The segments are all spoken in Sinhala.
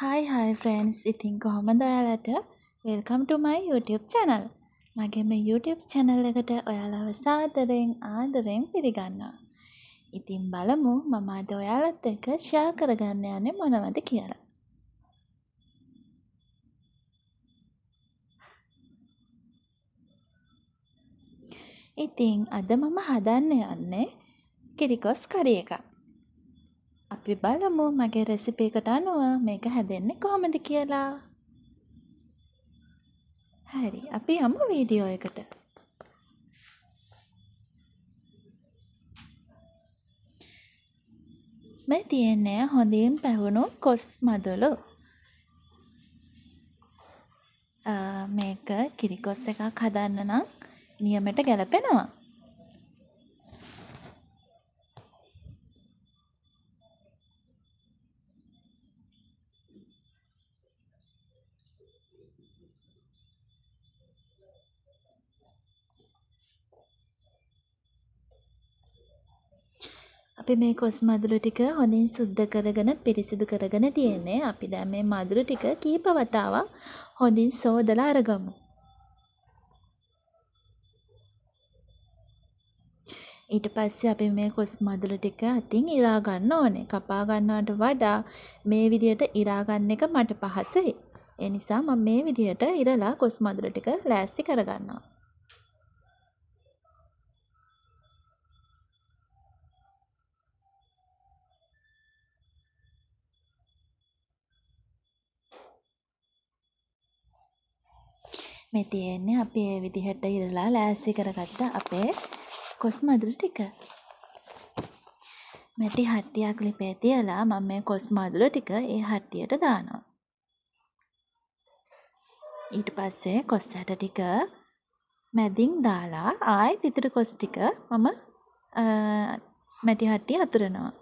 Hi friends. ඉතින් කොහොමද ඔයාලට? Welcome to my YouTube channel. මගේ මේ YouTube channel එකට ඔයාලව සාදරයෙන් ආදරයෙන් පිළිගන්නවා. ඉතින් බලමු මම අද ඔයාලත් එක්ක share කරගන්න යන්නේ මොනවද කියලා. ඉතින් අද මම හදන්න යන්නේ කිරිකොස් කරි එකක්. අපි බලමු මගේ රෙසිපි එකට අනුව මේක හැදෙන්නේ කොහොමද කියලා. හරි. අපි යමු වීඩියෝ එකට. මේ තියෙන්නේ හොඳින් පැහුණු කොස් මදුළු. මේක කිරිකොස් එකක් හදන්න නම් නියමයට ගැලපෙනවා. අපි මේ කොස් මදුළු ටික හොඳින් සුද්ධ කරගෙන පිරිසිදු කරගෙන තියෙන්නේ. අපි දැන් මේ මදුළු ටික කීප වතාවක් හොඳින් සෝදලා අරගමු. ඊට පස්සේ අපි මේ කොස් මදුළු ටික අතින් ඉරා ගන්න ඕනේ. කපා ගන්නවට වඩා මේ විදියට ඉරා ගන්න එක මට පහසුයි. ඒ නිසා මම මේ විදියට ඉරලා කොස් මදුළු ටික ලෑස්ති කරගන්නවා. මේ තියෙන්නේ අපි මේ විදිහට ඉරලා ලෑස්ති කරගත්ත අපේ කොස් මදුළු ටික. මැටි හට්ටියක් ලිපේ තියලා මම මේ කොස් මදුළු ටික ඒ හට්ටියට දානවා. ඊට පස්සේ කොස් ඇට ටික මැදින් දාලා ආයෙත් ඉතුරු කොස් ටික මම මැටි හට්ටිය අතුරනවා.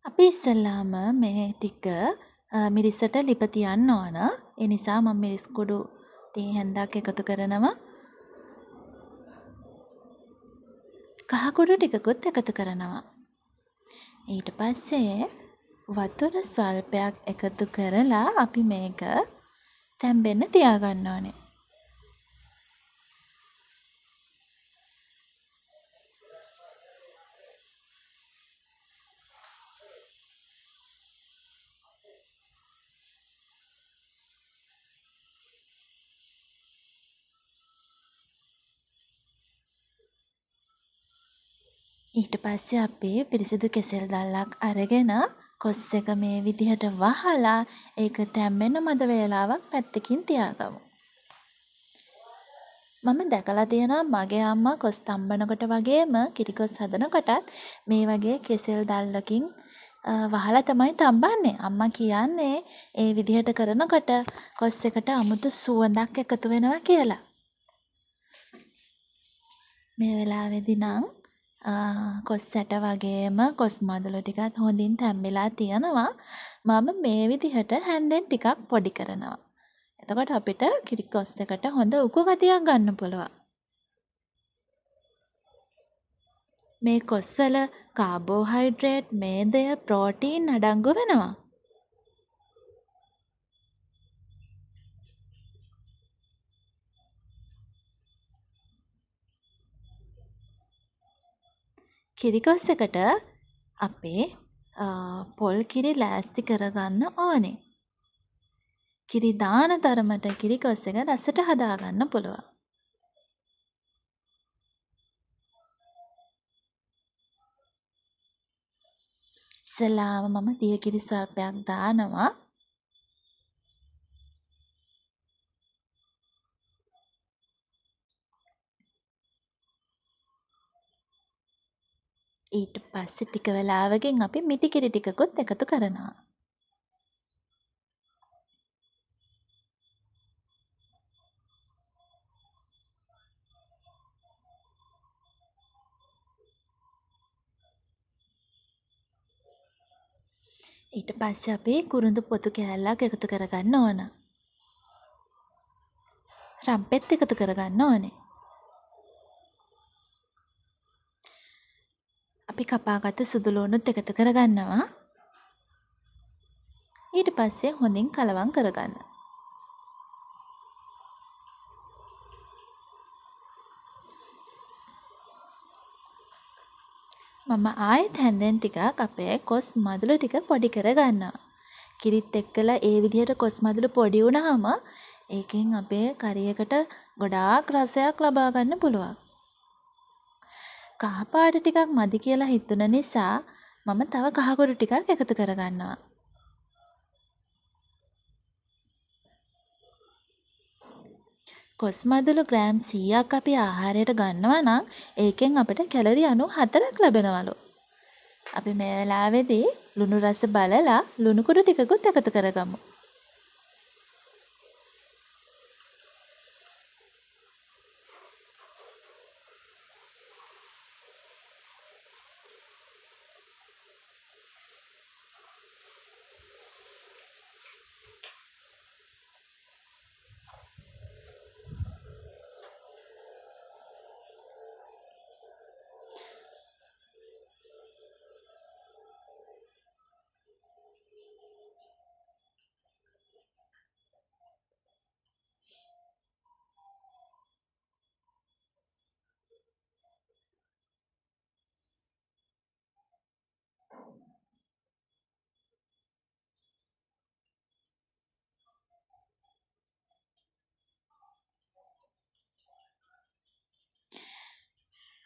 අපි ඉස්සෙල්ලාම මේ ටික මිරිසට ලිප තියන්න ඕන. ඒ නිසා මම මිරිස් කුඩු තේ හැන්දක් එකතු කරනවා. කහ කුඩු ටිකකුත් එකතු කරනවා. ඊට පස්සේ වතුර ස්වල්පයක් එකතු කරලා අපි මේක තැම්බෙන්න තියාගන්න ඕනේ. ඊට පස්සේ අපි පිරිසිදු කෙසෙල් දැල්ලක් අරගෙන කොස් එක මේ විදිහට වහලා ඒක තැම්බෙන්න මද වේලාවක් පැත්තකින් තියාගමු. මම දැකලා තියෙනවා මගේ අම්මා කොස් තම්බනකොට වගේම කිරිකොස් හදනකොටත් මේ වගේ කෙසෙල් දැල්ලකින් වහලා තමයි තම්බන්නේ. අම්මා කියන්නේ ඒ විදිහට කරනකොට කොස් එකට අමුතු සුවඳක් එකතු වෙනවා කියලා. මේ වෙලාවේදී නම් කොස් ඇට වගේම කොස් මදුළු ටිකත් හොඳින් තැම්බිලා තියෙනවා. මම මේ විදිහට හැන්දෙන් ටිකක් පොඩි කරනවා. එතකොට අපිට කිරිකොස් එකට හොඳ උකු ගතියක් ගන්න පුළුවන්. මේ කොස්වල කාබෝහයිඩ්‍රේට්, මේදය, ප්‍රෝටීන් අඩංගු වෙනවා. කිරිකොස් එකට අපේ පොල් කිරි ලෑස්ති කරගන්න ඕනේ. කිරි දාන තරමට කිරිකොස් එක රසට හදාගන්න පුළුවන්. ඉස්සෙල්ලාම මම දිය කිරි ස්වල්පයක් දානවා. ඊට පස්සේ ටික වෙලාවකින් අපි මිටි කිරි ටිකකුත් එකතු කරනවා. ඊට පස්සේ අපි කුරුඳු පොතු කෑල්ලක් එකතු කරගන්න ඕන. රම්පෙත් එකතු කරගන්න ඕනේ. අපි කපාගත්ත සුදු ලුණුත් එකතු කරගන්නවා. ඊට පස්සේ හොඳින් කලවම් කරගන්න. මම ආයෙත් හැන්දෙන් ටිකක් අපේ කොස් මදුළු ටික පොඩි කරගන්නවා. කිරිත් එක්කලා ඒ විදිහට කොස් මදුළු පොඩි වුණාම ඒකෙන් අපේ කරියකට ගොඩාක් රසයක් ලබා ගන්න පුළුවන්. කහ පාට ටිකක් මදි කියලා හිතුන නිසා මම තව කහකුරු ටිකක් එකතු කරගන්නවා. කොස් මදුළු ග්‍රෑම් 100ක් අපි ආහාරයට ගන්නවා නම් ඒකෙන් අපිට කැලරි 94ක් ලැබෙනවලු. අපි මේ වෙලාවේදී ලුණු රස බලලා ලුණු කුඩු ටිකකුත් එකතු කරගමු.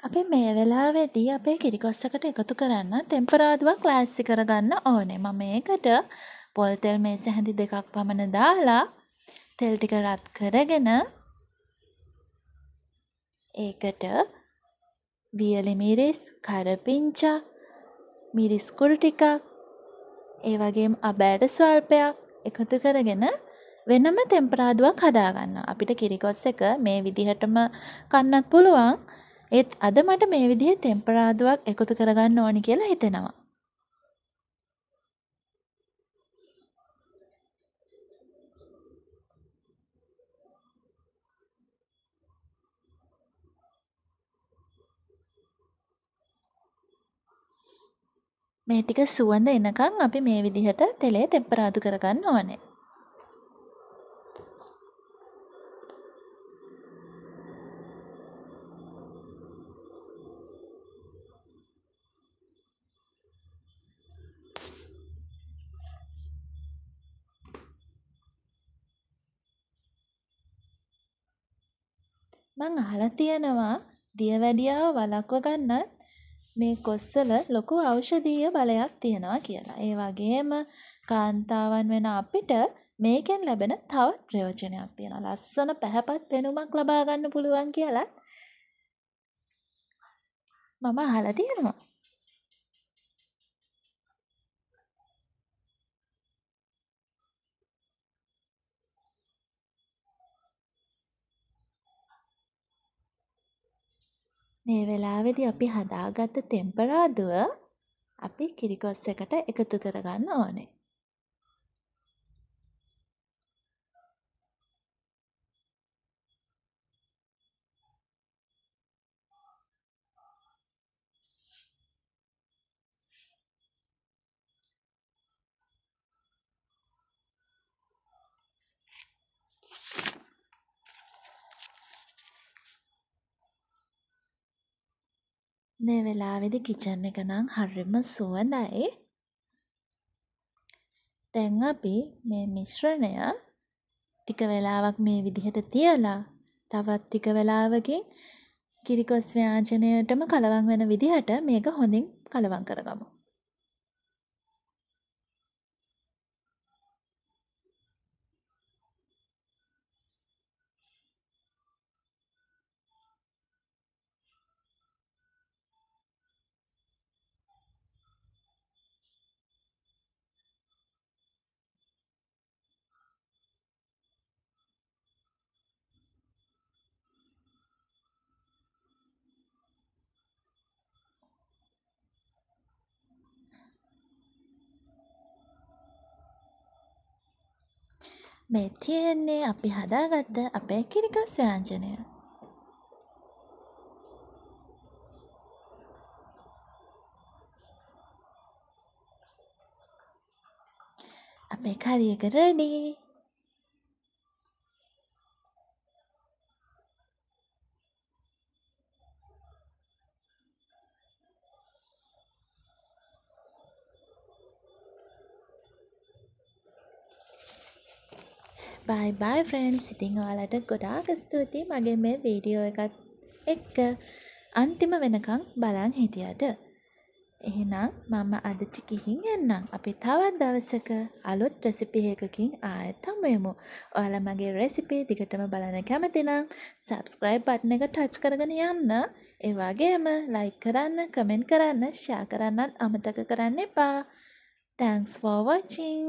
අපි මේ වෙලාවේදී අපේ කිරිකොස්සකට එකතු කරන්න තෙම්පරාදුවක් ලෑස්ති කරගන්න ඕනේ. මම මේකට පොල් තෙල් මේස හැඳි 2ක් පමණ දාලා තෙල් ටික රත් කරගෙන ඒකට වියලි මිරිස්, කරපිංචා, මිරිස් කුඩු ටිකක්, ඒ වගේම අබෑට ස්වල්පයක් එකතු කරගෙන වෙනම තෙම්පරාදුවක් හදාගන්නවා. අපිට කිරිකොස් එක මේ විදිහටම කන්නත් පුළුවන්. ඒත් අද මට මේ විදිහේ තෙම්පරාදුවක් එකතු කරගන්න ඕනි කියලා හිතෙනවා. මේ ටික සුවඳ එනකන් අපි මේ විදිහට තෙලේ තෙම්පරාදු කරගන්න ඕනේ. මං අහලා තියෙනවා දියවැඩියාව වළක්ව ගන්නත් මේ කොස්වල ලොකු ඖෂධීය බලයක් තියෙනවා කියලා. ඒ වගේම කාන්තාවන් වෙන අපිට මේකෙන් ලැබෙන තවත් ප්‍රයෝජනයක් තියෙනවා. ලස්සන පැහැපත් පෙනුමක් ලබා ගන්න පුළුවන් කියලා මම අහලා තියෙනවා. මේ වෙලාවේදී අපි හදාගත්ත තෙම්පරාදුව අපි කිරිකොස් එකට එකතු කරගන්න ඕනේ. මේ වෙලාවේදී කිචන් එක නම් හරිම සුවඳයි. දැන් අපි මේ මිශ්‍රණය ටික වෙලාවක් මේ විදිහට තියලා තවත් ටික වෙලාවකින් කිරිකොස් ව්‍යාජනයටම කලවම් වෙන විදිහට මේක හොඳින් කලවම් කරගමු. මේ තියෙන්නේ අපි හදාගත්ත අපේ කිරිකස් ව්‍යාංජනය. අපේ කරි එක රෙඩි. බයි බයි ෆ්‍රෙන්ඩ්ස්. ඉතින් ඔයාලට ගොඩාක් ස්තුතියි මගේ මේ වීඩියෝ එකත් එක්ක අන්තිම වෙනකන් බලන් හිටියට. එහෙනම් මම අදට ගිහින් එන්නම්. අපි තවත් දවසක අලුත් රෙසිපි එකකින් ආයෙත් හමු වෙමු. ඔයාලා මගේ රෙසිපි දිගටම බලන්න කැමති නම් subscribe button එක touch කරගෙන යන්න. ඒ වගේම like කරන්න, comment කරන්න, share කරන්නත් අමතක කරන්න එපා. Thanks for watching.